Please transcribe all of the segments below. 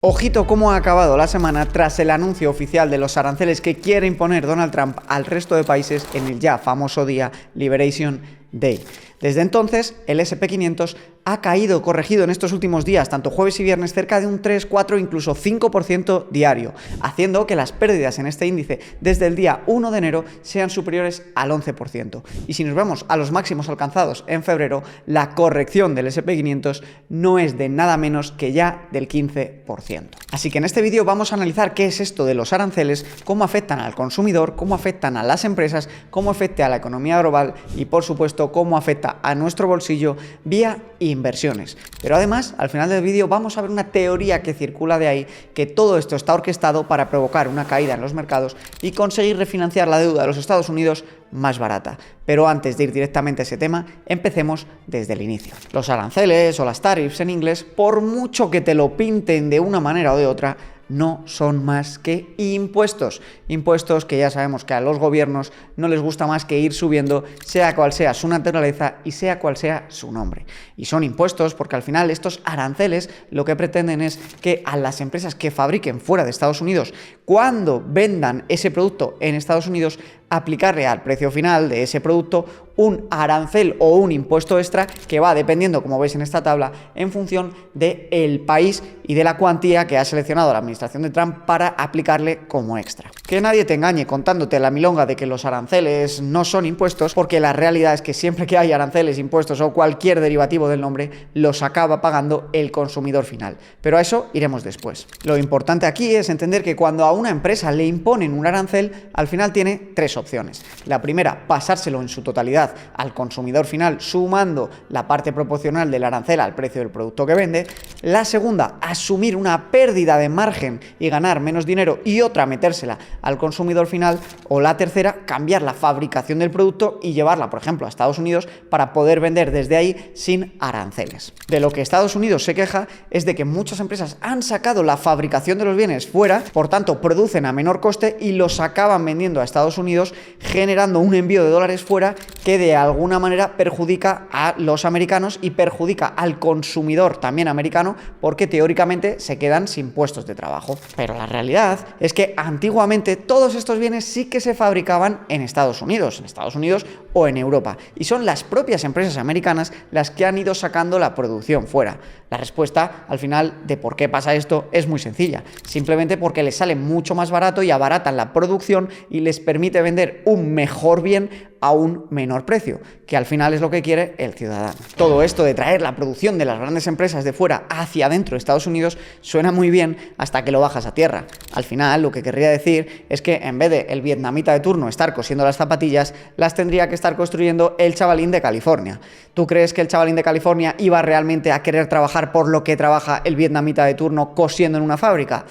Ojito cómo ha acabado la semana tras el anuncio oficial de los aranceles que quiere imponer Donald Trump al resto de países en el ya famoso día Liberation Day. Desde entonces, el S&P 500 ha caído, corregido en estos últimos días, tanto jueves y viernes, cerca de un 3, 4, incluso 5% diario, haciendo que las pérdidas en este índice desde el día 1 de enero sean superiores al 11%. Y si nos vemos a los máximos alcanzados en febrero, la corrección del S&P 500 no es de nada menos que ya del 15%. Así que en este vídeo vamos a analizar qué es esto de los aranceles, cómo afectan al consumidor, cómo afectan a las empresas, cómo afecta a la economía global y, por supuesto, cómo afecta a nuestro bolsillo vía inversiones. Pero además, al final del vídeo vamos a ver una teoría que circula de ahí, que todo esto está orquestado para provocar una caída en los mercados y conseguir refinanciar la deuda de los Estados Unidos más barata. Pero antes de ir directamente a ese tema, empecemos desde el inicio. Los aranceles o las tariffs en inglés, por mucho que te lo pinten de una manera o de otra, no son más que impuestos. Impuestos que ya sabemos que a los gobiernos no les gusta más que ir subiendo, sea cual sea su naturaleza y sea cual sea su nombre. Y son impuestos porque al final estos aranceles lo que pretenden es que a las empresas que fabriquen fuera de Estados Unidos, cuando vendan ese producto en Estados Unidos, aplicarle al precio final de ese producto un arancel o un impuesto extra que va dependiendo, como veis en esta tabla, en función del país y de la cuantía que ha seleccionado la administración de Trump para aplicarle como extra. Que nadie te engañe contándote la milonga de que los aranceles no son impuestos, porque la realidad es que siempre que hay aranceles, impuestos o cualquier derivativo del nombre, los acaba pagando el consumidor final. Pero a eso iremos después. Lo importante aquí es entender que cuando a una empresa le imponen un arancel, al final tiene tres opciones. La primera, pasárselo en su totalidad al consumidor final, sumando la parte proporcional del arancel al precio del producto que vende. La segunda, asumir una pérdida de margen y ganar menos dinero, y otra, metérsela al consumidor final. O la tercera, cambiar la fabricación del producto y llevarla, por ejemplo, a Estados Unidos para poder vender desde ahí sin aranceles. De lo que Estados Unidos se queja es de que muchas empresas han sacado la fabricación de los bienes fuera, por tanto producen a menor coste y los acaban vendiendo a Estados Unidos, generando un envío de dólares fuera que de alguna manera perjudica a los americanos y perjudica al consumidor también americano, porque teóricamente se quedan sin puestos de trabajo. Pero la realidad es que antiguamente todos estos bienes sí que se fabricaban en Estados Unidos o en Europa, y son las propias empresas americanas las que han ido sacando la producción fuera. La respuesta al final de por qué pasa esto es muy sencilla, simplemente porque les sale mucho más barato y abaratan la producción y les permite vender un mejor bien a un menor precio, que al final es lo que quiere el ciudadano. Todo esto de traer la producción de las grandes empresas de fuera hacia adentro de Estados Unidos suena muy bien hasta que lo bajas a tierra. Al final lo que querría decir es que en vez de el vietnamita de turno estar cosiendo las zapatillas, las tendría que estar construyendo el chavalín de California. ¿Tú crees que el chavalín de California iba realmente a querer trabajar por lo que trabaja el vietnamita de turno cosiendo en una fábrica?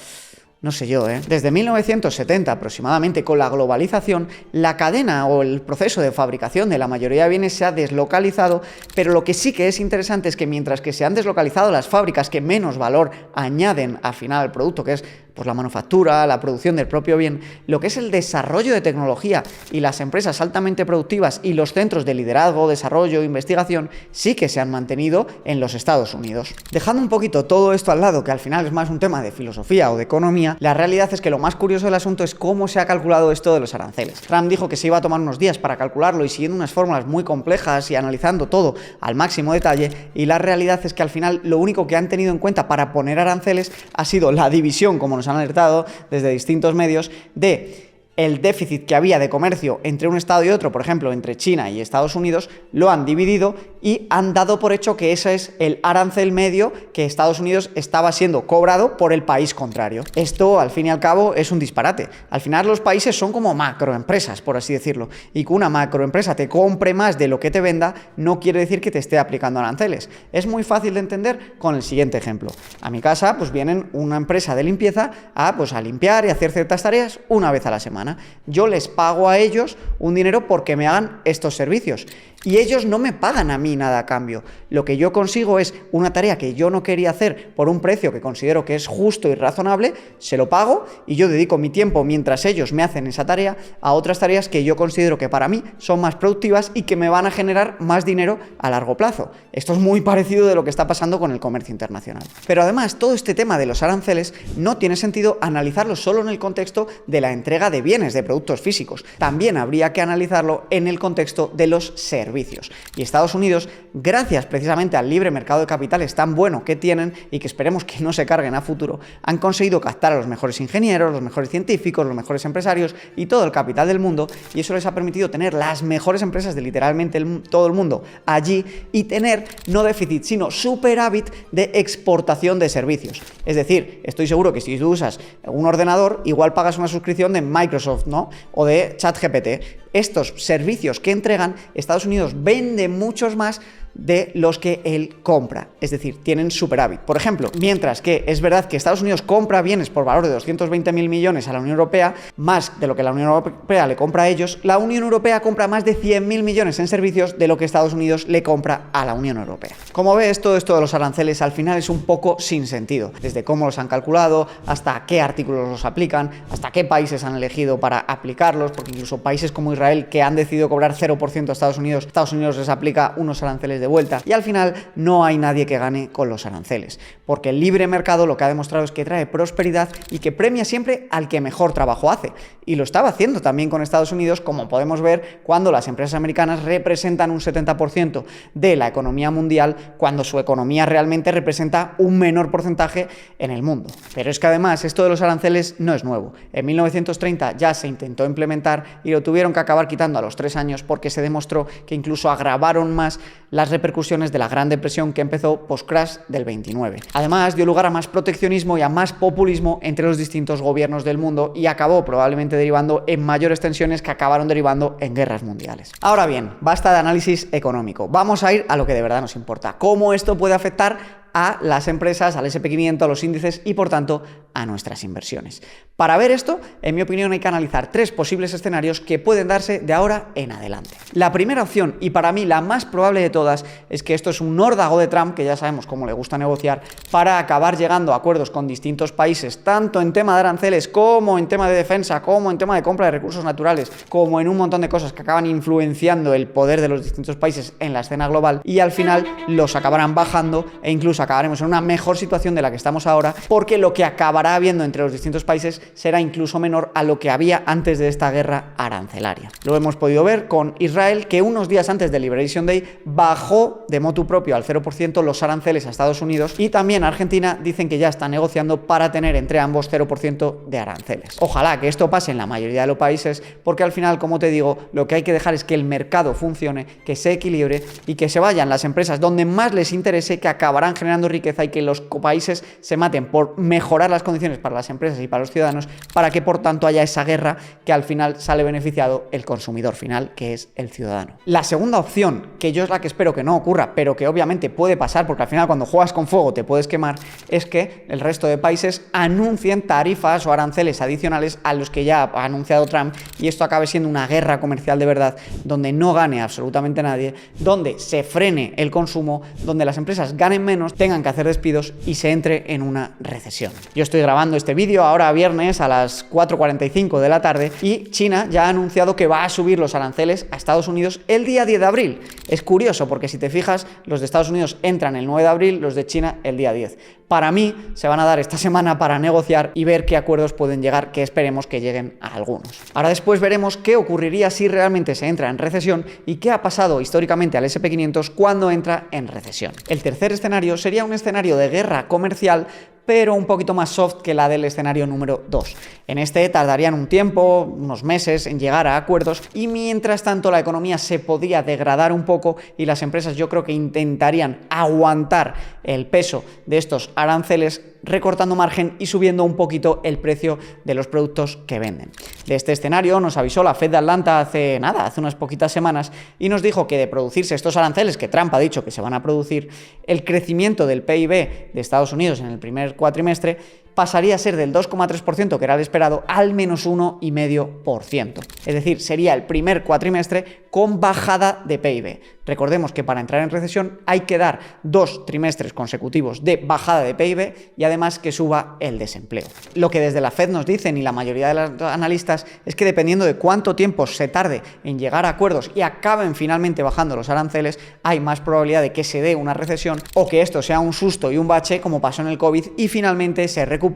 No sé yo, ¿eh? Desde 1970 aproximadamente, con la globalización, la cadena o el proceso de fabricación de la mayoría de bienes se ha deslocalizado, pero lo que sí que es interesante es que mientras que se han deslocalizado las fábricas que menos valor añaden al final al producto, que es pues la manufactura, la producción del propio bien, lo que es el desarrollo de tecnología y las empresas altamente productivas y los centros de liderazgo, desarrollo, investigación, sí que se han mantenido en los Estados Unidos. Dejando un poquito todo esto al lado, que al final es más un tema de filosofía o de economía, la realidad es que lo más curioso del asunto es cómo se ha calculado esto de los aranceles. Trump dijo que se iba a tomar unos días para calcularlo y siguiendo unas fórmulas muy complejas y analizando todo al máximo detalle, y la realidad es que al final lo único que han tenido en cuenta para poner aranceles ha sido la división, como nos han alertado desde distintos medios, de el déficit que había de comercio entre un estado y otro, por ejemplo, entre China y Estados Unidos, lo han dividido y han dado por hecho que ese es el arancel medio que Estados Unidos estaba siendo cobrado por el país contrario. Esto, al fin y al cabo, es un disparate. Al final los países son como macroempresas, por así decirlo, y que una macroempresa te compre más de lo que te venda no quiere decir que te esté aplicando aranceles. Es muy fácil de entender con el siguiente ejemplo. A mi casa pues vienen una empresa de limpieza a limpiar y hacer ciertas tareas una vez a la semana. Yo les pago a ellos un dinero porque me hagan estos servicios. Y ellos no me pagan a mí nada a cambio. Lo que yo consigo es una tarea que yo no quería hacer por un precio que considero que es justo y razonable, se lo pago y yo dedico mi tiempo mientras ellos me hacen esa tarea a otras tareas que yo considero que para mí son más productivas y que me van a generar más dinero a largo plazo. Esto es muy parecido de lo que está pasando con el comercio internacional. Pero además, todo este tema de los aranceles no tiene sentido analizarlo solo en el contexto de la entrega de bienes, de productos físicos. También habría que analizarlo en el contexto de los servicios. Y Estados Unidos, gracias precisamente al libre mercado de capitales tan bueno que tienen y que esperemos que no se carguen a futuro, han conseguido captar a los mejores ingenieros, los mejores científicos, los mejores empresarios y todo el capital del mundo, y eso les ha permitido tener las mejores empresas de literalmente todo el mundo allí y tener no déficit, sino superávit de exportación de servicios. Es decir, estoy seguro que si tú usas un ordenador, igual pagas una suscripción de Microsoft, ¿no? O de ChatGPT. Estos servicios que entregan, Estados Unidos vende muchos más de los que él compra, es decir, tienen superávit. Por ejemplo, mientras que es verdad que Estados Unidos compra bienes por valor de 220.000 millones a la Unión Europea, más de lo que la Unión Europea le compra a ellos, la Unión Europea compra más de 100.000 millones en servicios de lo que Estados Unidos le compra a la Unión Europea. Como ves, todo esto de los aranceles al final es un poco sin sentido, desde cómo los han calculado, hasta qué artículos los aplican, hasta qué países han elegido para aplicarlos, porque incluso países como Israel, que han decidido cobrar 0% a Estados Unidos les aplica unos aranceles de vuelta, y al final no hay nadie que gane con los aranceles, porque el libre mercado lo que ha demostrado es que trae prosperidad y que premia siempre al que mejor trabajo hace, y lo estaba haciendo también con Estados Unidos, como podemos ver cuando las empresas americanas representan un 70% de la economía mundial, cuando su economía realmente representa un menor porcentaje en el mundo. Pero es que además esto de los aranceles no es nuevo. En 1930 ya se intentó implementar y lo tuvieron que acabar quitando a los 3 años porque se demostró que incluso agravaron más las repercusiones de la Gran Depresión que empezó post-crash del 29. Además, dio lugar a más proteccionismo y a más populismo entre los distintos gobiernos del mundo y acabó probablemente derivando en mayores tensiones que acabaron derivando en guerras mundiales. Ahora bien, basta de análisis económico. Vamos a ir a lo que de verdad nos importa. ¿Cómo esto puede afectar a las empresas, al S&P 500, a los índices y, por tanto, a nuestras inversiones? Para ver esto, en mi opinión, hay que analizar 3 posibles escenarios que pueden darse de ahora en adelante. La primera opción, y para mí la más probable de todas, es que esto es un órdago de Trump, que ya sabemos cómo le gusta negociar, para acabar llegando a acuerdos con distintos países, tanto en tema de aranceles, como en tema de defensa, como en tema de compra de recursos naturales, como en un montón de cosas que acaban influenciando el poder de los distintos países en la escena global, y al final los acabarán bajando e incluso acabaremos en una mejor situación de la que estamos ahora, porque lo que acabará habiendo entre los distintos países será incluso menor a lo que había antes de esta guerra arancelaria. Lo hemos podido ver con Israel, que unos días antes del Liberation Day bajó de motu propio al 0% los aranceles a Estados Unidos, y también Argentina dicen que ya está negociando para tener entre ambos 0% de aranceles. Ojalá que esto pase en la mayoría de los países, porque al final, como te digo, lo que hay que dejar es que el mercado funcione, que se equilibre y que se vayan las empresas donde más les interese, que acabarán generando riqueza, y que los países se maten por mejorar las condiciones para las empresas y para los ciudadanos, para que por tanto haya esa guerra que al final sale beneficiado el consumidor final, que es el ciudadano. La segunda opción, que yo es la que espero que no ocurra, pero que obviamente puede pasar, porque al final cuando juegas con fuego te puedes quemar, es que el resto de países anuncien tarifas o aranceles adicionales a los que ya ha anunciado Trump, y esto acabe siendo una guerra comercial de verdad, donde no gane absolutamente nadie, donde se frene el consumo, donde las empresas ganen menos, tengan que hacer despidos y se entre en una recesión. Yo estoy grabando este vídeo ahora viernes a las 4:45 de la tarde y China ya ha anunciado que va a subir los aranceles a Estados Unidos el día 10 de abril. Es curioso porque si te fijas, los de Estados Unidos entran el 9 de abril, los de China el día 10. Para mí, se van a dar esta semana para negociar y ver qué acuerdos pueden llegar, que esperemos que lleguen a algunos. Ahora después veremos qué ocurriría si realmente se entra en recesión y qué ha pasado históricamente al S&P 500 cuando entra en recesión. El tercer escenario sería un escenario de guerra comercial, pero un poquito más soft que la del escenario número 2. En este tardarían un tiempo, unos meses, en llegar a acuerdos, y mientras tanto la economía se podría degradar un poco y las empresas yo creo que intentarían aguantar el peso de estos aranceles, recortando margen y subiendo un poquito el precio de los productos que venden. De este escenario nos avisó la Fed de Atlanta hace unas poquitas semanas, y nos dijo que de producirse estos aranceles que Trump ha dicho que se van a producir, el crecimiento del PIB de Estados Unidos en el primer cuatrimestre pasaría a ser del 2,3%, que era el esperado, al menos 1,5%. Es decir, sería el primer cuatrimestre con bajada de PIB. Recordemos que para entrar en recesión hay que dar 2 trimestres consecutivos de bajada de PIB y además que suba el desempleo. Lo que desde la Fed nos dicen y la mayoría de los analistas es que dependiendo de cuánto tiempo se tarde en llegar a acuerdos y acaben finalmente bajando los aranceles, hay más probabilidad de que se dé una recesión o que esto sea un susto y un bache como pasó en el COVID y finalmente se recupere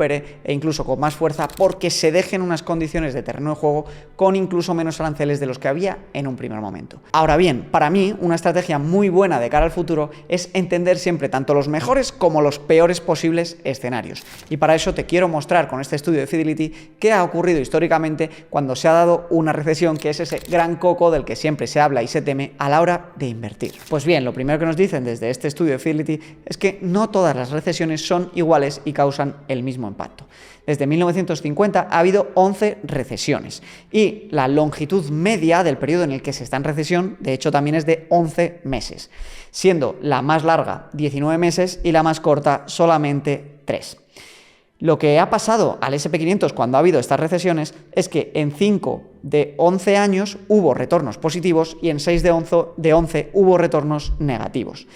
e incluso con más fuerza porque se dejen unas condiciones de terreno de juego con incluso menos aranceles de los que había en un primer momento. Ahora bien, para mí una estrategia muy buena de cara al futuro es entender siempre tanto los mejores como los peores posibles escenarios. Y para eso te quiero mostrar con este estudio de Fidelity qué ha ocurrido históricamente cuando se ha dado una recesión, que es ese gran coco del que siempre se habla y se teme a la hora de invertir. Pues bien, lo primero que nos dicen desde este estudio de Fidelity es que no todas las recesiones son iguales y causan el mismo impacto. Desde 1950 ha habido 11 recesiones y la longitud media del periodo en el que se está en recesión, de hecho, también es de 11 meses, siendo la más larga 19 meses y la más corta solamente 3. Lo que ha pasado al S&P 500 cuando ha habido estas recesiones es que en 5 de 11 años hubo retornos positivos y en 6 de 11 hubo retornos negativos.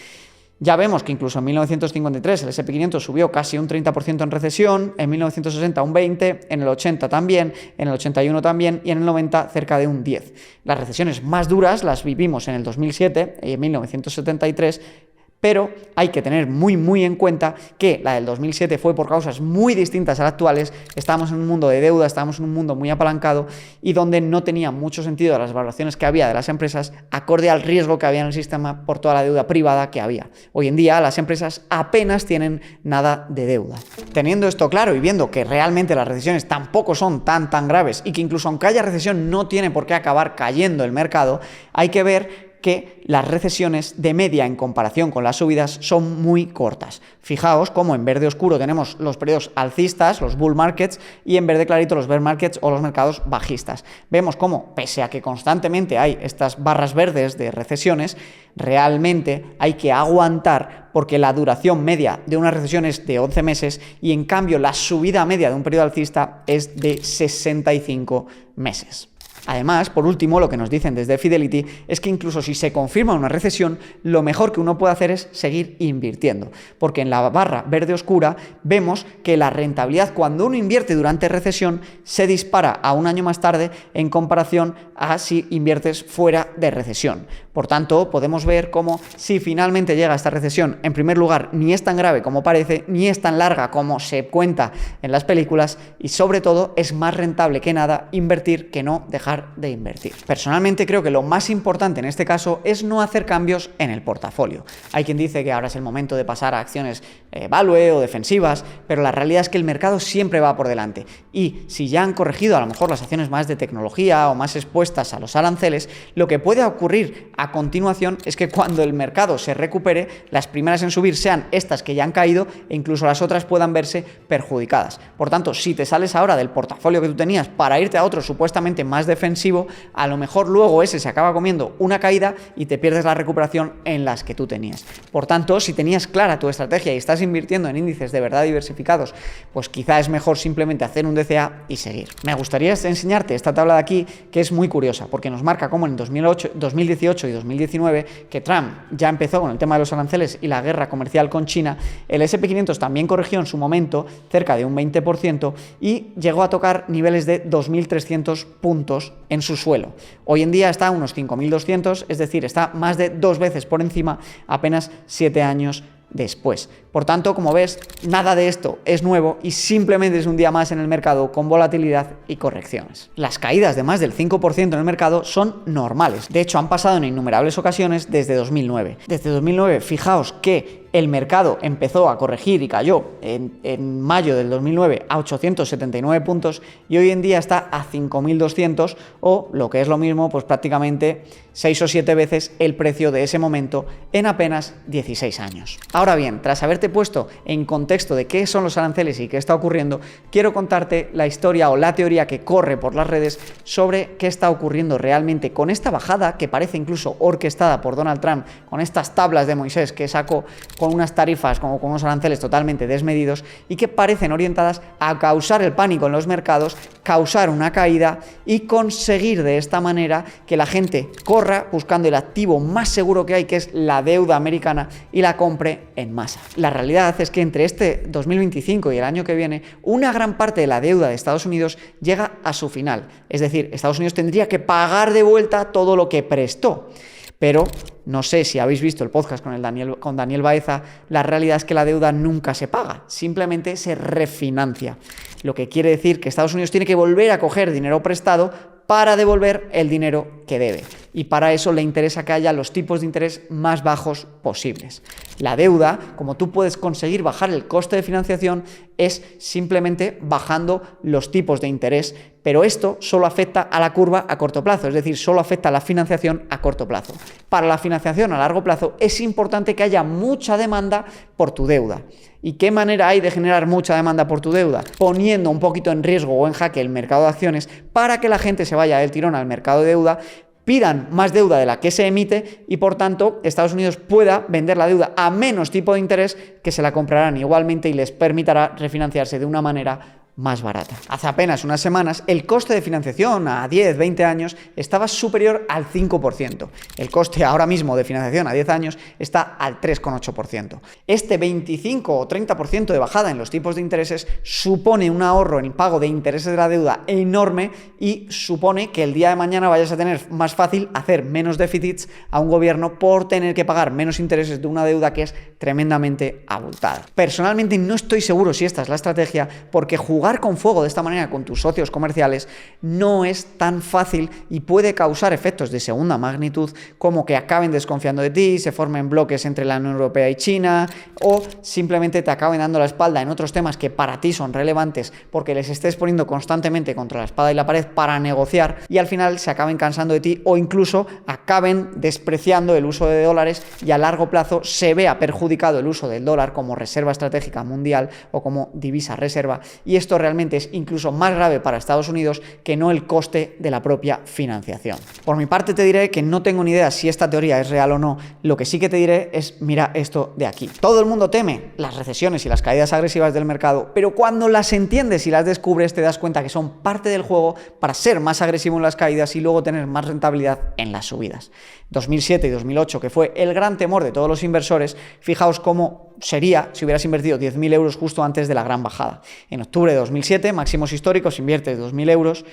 Ya vemos que incluso en 1953 el S&P 500 subió casi un 30% en recesión, en 1960 un 20%, en el 80 también, en el 81 también y en el 90 cerca de un 10%. Las recesiones más duras las vivimos en el 2007 y en 1973, pero hay que tener muy en cuenta que la del 2007 fue por causas muy distintas a las actuales. Estábamos en un mundo de deuda, estábamos en un mundo muy apalancado y donde no tenía mucho sentido las valoraciones que había de las empresas acorde al riesgo que había en el sistema por toda la deuda privada que había. Hoy en día las empresas apenas tienen nada de deuda. Teniendo esto claro y viendo que realmente las recesiones tampoco son tan graves y que incluso aunque haya recesión no tiene por qué acabar cayendo el mercado, hay que ver que las recesiones de media en comparación con las subidas son muy cortas. Fijaos cómo en verde oscuro tenemos los periodos alcistas, los bull markets, y en verde clarito los bear markets o los mercados bajistas. Vemos cómo, pese a que constantemente hay estas barras verdes de recesiones, realmente hay que aguantar porque la duración media de una recesión es de 11 meses y en cambio la subida media de un periodo alcista es de 65 meses. Además, por último, lo que nos dicen desde Fidelity es que incluso si se confirma una recesión, lo mejor que uno puede hacer es seguir invirtiendo, porque en la barra verde oscura vemos que la rentabilidad cuando uno invierte durante recesión se dispara a un año más tarde en comparación a si inviertes fuera de recesión. Por tanto, podemos ver cómo si finalmente llega esta recesión, en primer lugar, ni es tan grave como parece, ni es tan larga como se cuenta en las películas y sobre todo es más rentable que nada invertir que no dejar de invertir. Personalmente creo que lo más importante en este caso es no hacer cambios en el portafolio. Hay quien dice que ahora es el momento de pasar a acciones value o defensivas, pero la realidad es que el mercado siempre va por delante y si ya han corregido a lo mejor las acciones más de tecnología o más expuestas a los aranceles, lo que puede ocurrir a continuación es que cuando el mercado se recupere, las primeras en subir sean estas que ya han caído e incluso las otras puedan verse perjudicadas. Por tanto, si te sales ahora del portafolio que tú tenías para irte a otro supuestamente más defensivo, a lo mejor luego ese se acaba comiendo una caída y te pierdes la recuperación en las que tú tenías. Por tanto, si tenías clara tu estrategia y estás invirtiendo en índices de verdad diversificados, pues quizá es mejor simplemente hacer un DCA y seguir. Me gustaría enseñarte esta tabla de aquí que es muy curiosa porque nos marca cómo en 2018 y 2019, que Trump ya empezó con el tema de los aranceles y la guerra comercial con China, el S&P 500 también corrigió en su momento cerca de un 20% y llegó a tocar niveles de 2.300 puntos en su suelo. Hoy en día está a unos 5.200, es decir, está más de 2 veces por encima apenas 7 años después. Por tanto, como ves, nada de esto es nuevo y simplemente es un día más en el mercado con volatilidad y correcciones. Las caídas de más del 5% en el mercado son normales. De hecho, han pasado en innumerables ocasiones desde 2009. Desde 2009, fijaos que el mercado empezó a corregir y cayó en mayo del 2009 a 879 puntos y hoy en día está a 5.200 o, lo que es lo mismo, pues prácticamente 6 o 7 veces el precio de ese momento en apenas 16 años. Ahora bien, tras haberte puesto en contexto de qué son los aranceles y qué está ocurriendo, quiero contarte la historia o la teoría que corre por las redes sobre qué está ocurriendo realmente con esta bajada que parece incluso orquestada por Donald Trump, con estas tablas de Moisés que sacó con unas tarifas, como con unos aranceles totalmente desmedidos y que parecen orientadas a causar el pánico en los mercados, causar una caída y conseguir de esta manera que la gente corra buscando el activo más seguro que hay, que es la deuda americana, y la compre en masa. La realidad es que entre este 2025 y el año que viene, una gran parte de la deuda de Estados Unidos llega a su final. Es decir, Estados Unidos tendría que pagar de vuelta todo lo que prestó. Pero no sé si habéis visto el podcast con Daniel Baeza, la realidad es que la deuda nunca se paga, simplemente se refinancia. Lo que quiere decir que Estados Unidos tiene que volver a coger dinero prestado para devolver el dinero que debe. Y para eso le interesa que haya los tipos de interés más bajos posibles. La deuda, como tú puedes conseguir bajar el coste de financiación, es simplemente bajando los tipos de interés, pero esto solo afecta a la curva a corto plazo, es decir, solo afecta a la financiación a corto plazo. Para la financiación a largo plazo es importante que haya mucha demanda por tu deuda. ¿Y qué manera hay de generar mucha demanda por tu deuda? Poniendo un poquito en riesgo o en jaque el mercado de acciones para que la gente se vaya del tirón al mercado de deuda, pidan más deuda de la que se emite y por tanto Estados Unidos pueda vender la deuda a menos tipo de interés, que se la comprarán igualmente y les permitirá refinanciarse de una manera más barata. Hace apenas unas semanas el coste de financiación a 10, 20 años estaba superior al 5%. El coste ahora mismo de financiación a 10 años está al 3,8%. Este 25 o 30% de bajada en los tipos de intereses supone un ahorro en pago de intereses de la deuda enorme y supone que el día de mañana vayas a tener más fácil hacer menos déficits a un gobierno por tener que pagar menos intereses de una deuda que es tremendamente abultada. Personalmente no estoy seguro si esta es la estrategia, porque jugar con fuego de esta manera con tus socios comerciales no es tan fácil y puede causar efectos de segunda magnitud, como que acaben desconfiando de ti, se formen bloques entre la Unión Europea y China, o simplemente te acaben dando la espalda en otros temas que para ti son relevantes porque les estés poniendo constantemente contra la espada y la pared para negociar, y al final se acaben cansando de ti o incluso acaben despreciando el uso de dólares y a largo plazo se vea perjudicado el uso del dólar como reserva estratégica mundial o como divisa reserva, y esto realmente es incluso más grave para Estados Unidos que no el coste de la propia financiación. Por mi parte te diré que no tengo ni idea si esta teoría es real o no. Lo que sí que te diré es, mira esto de aquí. Todo el mundo teme las recesiones y las caídas agresivas del mercado, pero cuando las entiendes y las descubres te das cuenta que son parte del juego para ser más agresivo en las caídas y luego tener más rentabilidad en las subidas. 2007 y 2008, que fue el gran temor de todos los inversores, fijaos cómo sería si hubieras invertido 10.000 euros justo antes de la gran bajada. En octubre de 2007, máximos históricos, inviertes 10.000 euros,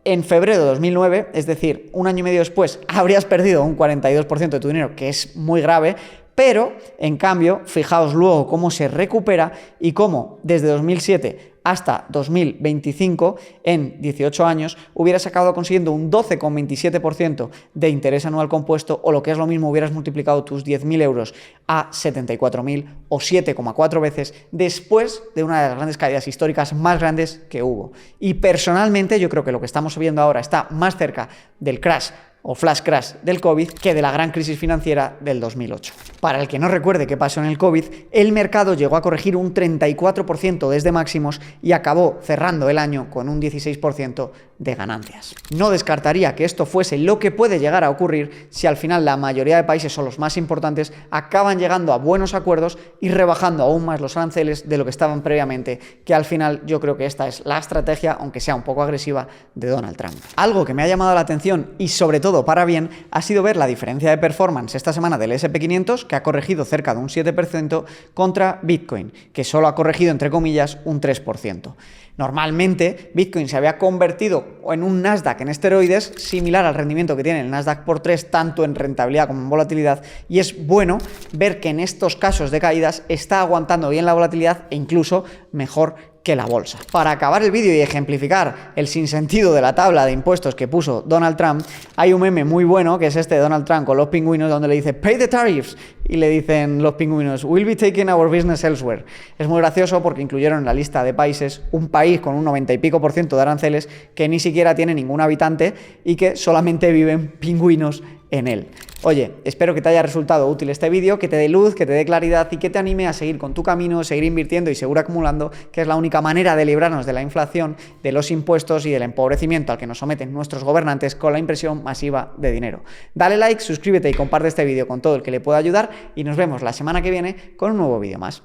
en febrero de 2009, es decir, un año y medio después, habrías perdido un 42% de tu dinero, que es muy grave, pero en cambio, fijaos luego cómo se recupera y cómo desde 2007 hasta 2025, en 18 años, hubieras acabado consiguiendo un 12,27% de interés anual compuesto, o lo que es lo mismo, hubieras multiplicado tus 10.000 euros a 74.000 o 7,4 veces después de una de las grandes caídas históricas más grandes que hubo. Y personalmente yo creo que lo que estamos viendo ahora está más cerca del crash o flash crash del COVID que de la gran crisis financiera del 2008. Para el que no recuerde qué pasó en el COVID, el mercado llegó a corregir un 34% desde máximos y acabó cerrando el año con un 16% de ganancias. No descartaría que esto fuese lo que puede llegar a ocurrir si al final la mayoría de países o los más importantes acaban llegando a buenos acuerdos y rebajando aún más los aranceles de lo que estaban previamente, que al final yo creo que esta es la estrategia, aunque sea un poco agresiva, de Donald Trump. Algo que me ha llamado la atención y sobre todo para bien ha sido ver la diferencia de performance esta semana del S&P 500, que ha corregido cerca de un 7%, contra Bitcoin, que solo ha corregido entre comillas un 3%. Normalmente Bitcoin se había convertido en un Nasdaq en esteroides, similar al rendimiento que tiene el Nasdaq por 3, tanto en rentabilidad como en volatilidad, y es bueno ver que en estos casos de caídas está aguantando bien la volatilidad e incluso mejor que la bolsa. Para acabar el vídeo y ejemplificar el sinsentido de la tabla de impuestos que puso Donald Trump, hay un meme muy bueno que es este de Donald Trump con los pingüinos, donde le dice "Pay the tariffs" y le dicen los pingüinos "We'll be taking our business elsewhere". Es muy gracioso porque incluyeron en la lista de países un país con un 90 y pico % de aranceles que ni siquiera tiene ningún habitante y que solamente viven pingüinos en él. Oye, espero que te haya resultado útil este vídeo, que te dé luz, que te dé claridad y que te anime a seguir con tu camino, seguir invirtiendo y seguir acumulando, que es la única manera de librarnos de la inflación, de los impuestos y del empobrecimiento al que nos someten nuestros gobernantes con la impresión masiva de dinero. Dale like, suscríbete y comparte este vídeo con todo el que le pueda ayudar y nos vemos la semana que viene con un nuevo vídeo más.